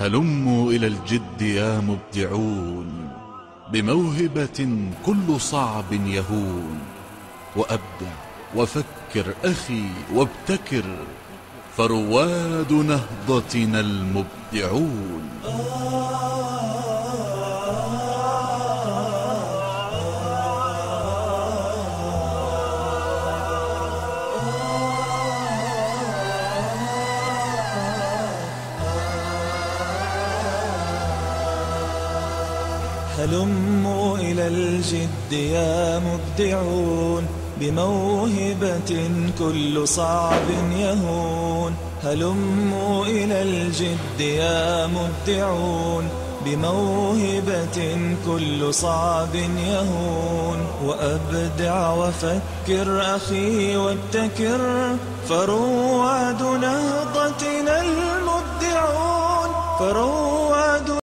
هلموا إلى الجد يا مبدعون، بموهبة كل صعب يهون. وأبدع وفكر أخي وابتكر، فرواد نهضتنا المبدعون. هلموا إلى الجد يا مبدعون، بموهبة كل صعب يهون. هلموا إلى الجد يا مبدعون، بموهبة كل صعب يهون. وأبدع وفكر أخي وابتكر، فرواد نهضتنا المبدعون.